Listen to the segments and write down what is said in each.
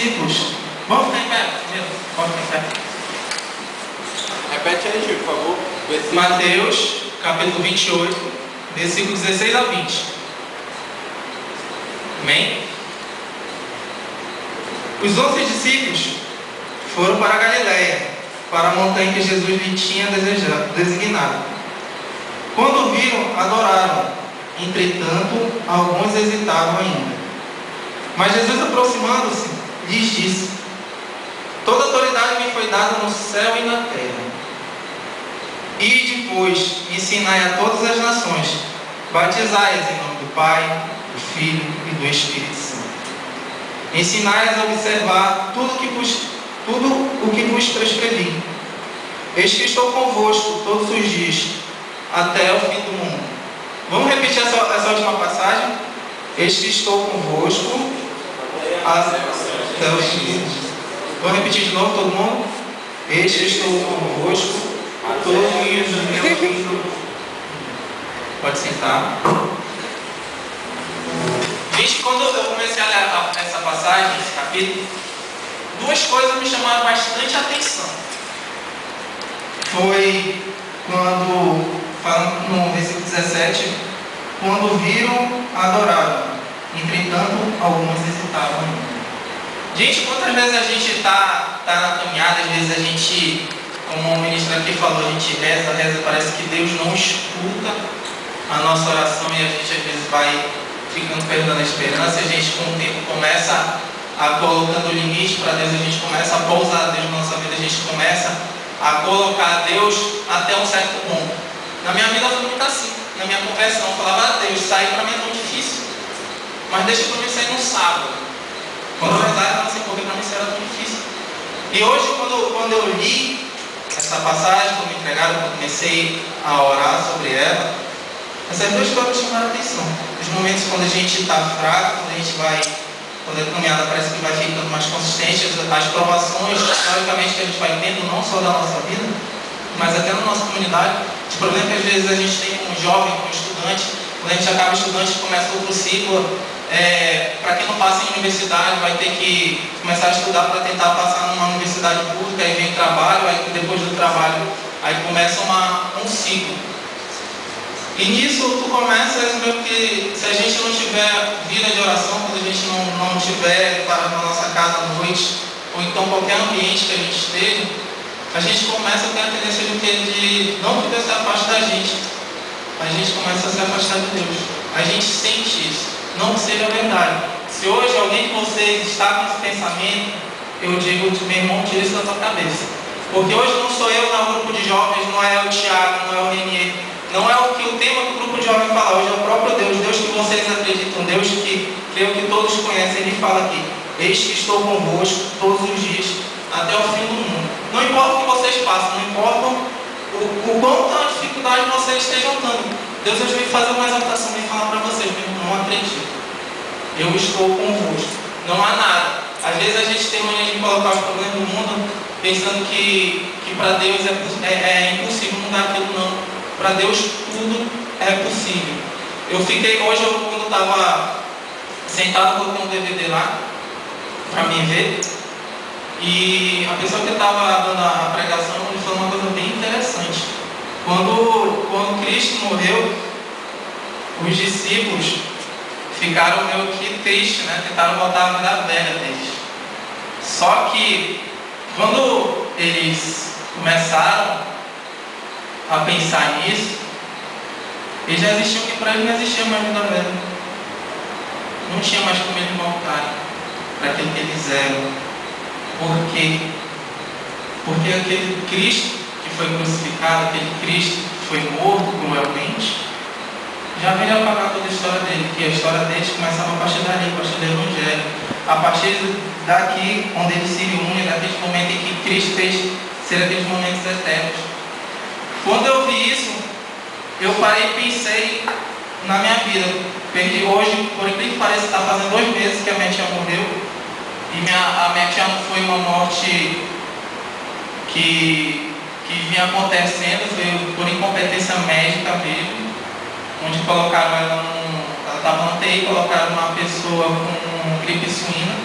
discípulos. Vamos ficar em pé? Pode ficar em pé. Repete aí, Gil, por favor. Mateus, capítulo 28, versículos 16 a 20. Amém? Os 11 discípulos foram para a Galileia, para a montanha que Jesus lhe tinha designado. Quando viram, adoraram. Entretanto, alguns hesitavam ainda. Mas Jesus, aproximando-se, lhes disse: toda autoridade me foi dada no céu e na terra. E depois ensinai a todas as nações, batizai-as em nome do Pai, do Filho e do Espírito Santo. Ensinai-as a observar tudo o que vos prescrevi. Eis que estou convosco todos os dias, até o fim do mundo. Vamos repetir essa última passagem? Eis que estou convosco até o fim do mundo. Vamos repetir de novo, todo mundo? Eis que estou convosco todos os dias até o fim do mundo. Pode sentar. Gente, quando eu comecei a ler essa passagem, esse capítulo, duas coisas me chamaram bastante atenção. Foi quando, falando no versículo 17, quando viram, adoraram. Entretanto, alguns hesitavam. Gente, quantas vezes a gente está na caminhada, às vezes a gente, como o ministro aqui falou, a gente reza, parece que Deus não escuta a nossa oração e a gente às vezes vai ficando perdendo a esperança, a gente com o tempo começa a colocando limite para Deus, a gente começa a pousar Deus na nossa vida, a gente começa a colocar Deus até um certo ponto. Na minha vida foi muito assim, na minha conversão, eu falava: Deus, sair para mim é tão difícil, mas deixa para mim sair no sábado. Quando eu rezava, eu falava assim, porque para mim isso era tão difícil. E hoje, quando eu li essa passagem, quando me entregaram, quando eu comecei a orar sobre ela, essas duas coisas me chamaram a atenção. Os momentos quando a gente está fraco, quando a caminhada parece que vai ficando mais consistente, as provações, logicamente, que a gente vai tendo, não só da nossa vida, mas até na nossa comunidade. Os problemas que às vezes a gente tem como jovem, como estudante, quando a gente acaba estudante e começa outro ciclo, para quem não passa em universidade, vai ter que começar a estudar para tentar passar numa universidade pública, aí vem o trabalho, aí depois do trabalho, aí começa um ciclo. E nisso tu começas meio que, se a gente não tiver vida de oração, quando a gente não tiver para na nossa casa à noite, ou então qualquer ambiente que a gente esteja, a gente começa a ter a tendência de não que Deus se afaste da gente, a gente começa a se afastar de Deus. A gente sente isso, não que seja verdade. Se hoje alguém de vocês está com esse pensamento, eu digo, meu irmão, tira isso da sua cabeça. Porque hoje não sou eu, não é o grupo de jovens, não é o Tiago, não é o Renier. Não é o tema que o grupo de jovens fala, hoje é o próprio Deus, Deus que vocês acreditam, Deus que creio que todos conhecem. Ele fala aqui: eis que estou convosco todos os dias, até o fim do mundo. Não importa o que vocês passam, não importa o quanta dificuldade vocês estejam dando. Deus hoje vem fazer uma exaltação, vem falar para vocês: não acredito, eu estou convosco, não há nada. Às vezes a gente tem mania de colocar os problemas do mundo pensando que para Deus é impossível mudar aquilo. Não. Para Deus tudo é possível. Hoje quando eu estava sentado, coloquei um DVD lá para mim ver, e a pessoa que estava dando a pregação, ele falou uma coisa bem interessante. Quando Cristo morreu, os discípulos ficaram meio que tristes, né? Tentaram voltar a vida velha deles. Só que quando eles começaram a pensar nisso, eles já existiam, que para eles não existia mais vida velha. Não tinha mais como eles voltarem para aquilo que eles eram. Por quê? Porque aquele Cristo que foi crucificado, aquele Cristo que foi morto cruelmente, já veio apagar toda a história dele, que a história deles começava a partir dali, a partir do Evangelho. A partir daqui, onde eles se reúnem, daquele momento em que Cristo fez ser aqueles momentos eternos. Quando eu vi isso, eu parei e pensei na minha vida. Perdi hoje, por incrível que pareça, está fazendo 2 meses que a minha tia morreu. E a minha tia não foi uma morte que vinha acontecendo, veio por incompetência médica mesmo, onde colocaram ela estava na UTI, colocaram uma pessoa com gripe suína.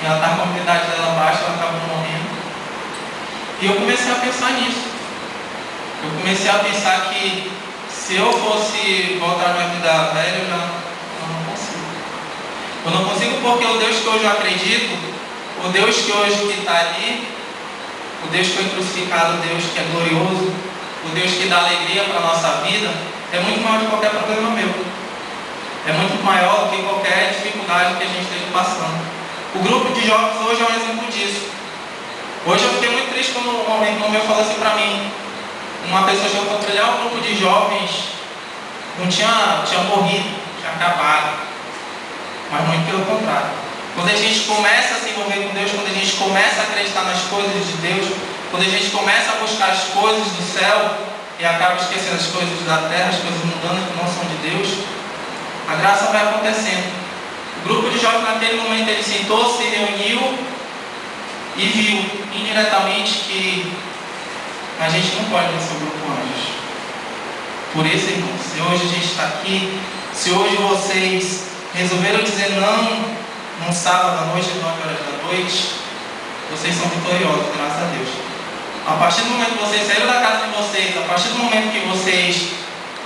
E ela estava com a imunidade dela baixa, ela estava morrendo. E eu comecei a pensar nisso. Eu comecei a pensar que se eu fosse voltar à minha vida velha, eu não consigo. Eu não consigo porque o Deus que hoje eu acredito, o Deus que hoje está ali, o Deus que foi crucificado, o Deus que é glorioso, o Deus que dá alegria para a nossa vida, é muito maior do que qualquer problema meu. É muito maior do que qualquer dificuldade que a gente esteja passando. O grupo de jovens hoje é um exemplo disso. Hoje eu fiquei muito triste quando um irmão meu falou assim para mim. Uma pessoa chegou para olhar o grupo de jovens, não tinha morrido, tinha acabado. Mas muito pelo contrário. Quando a gente começa a se envolver com Deus, quando a gente começa a acreditar nas coisas de Deus, quando a gente começa a buscar as coisas do céu e acaba esquecendo as coisas da terra, as coisas mundanas que não são de Deus, a graça vai acontecendo. O grupo de jovens naquele momento ele sentou, se reuniu e viu indiretamente que a gente não pode vencer o grupo Anjos. Por isso, irmãos, se hoje a gente está aqui, se hoje vocês resolveram dizer não num sábado à noite, às 9 horas da noite, vocês são vitoriosos, graças a Deus. A partir do momento que vocês saíram da casa de vocês, a partir do momento que vocês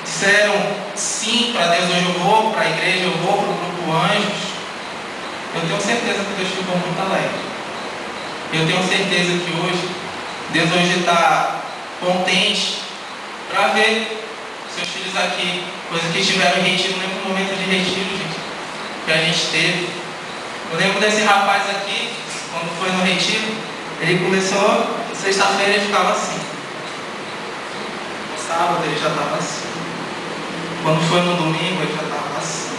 disseram sim para Deus, hoje eu vou para a igreja, eu vou para o grupo Anjos, eu tenho certeza que Deus ficou muito alegre. Eu tenho certeza que hoje, Deus hoje está contente para ver seus filhos aqui, coisas que estiveram em retiro, lembro do momento de retiro, gente, que a gente teve. Eu lembro desse rapaz aqui, quando foi no retiro, ele começou, sexta-feira ele ficava assim. No sábado ele já estava assim. Quando foi no domingo ele já estava assim.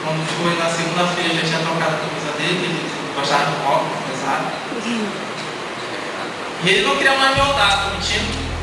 Quando foi na segunda-feira ele já tinha trocado a camisa dele, ele gostava de rock, pesado. E ele não queria mais voltar, tô mentindo.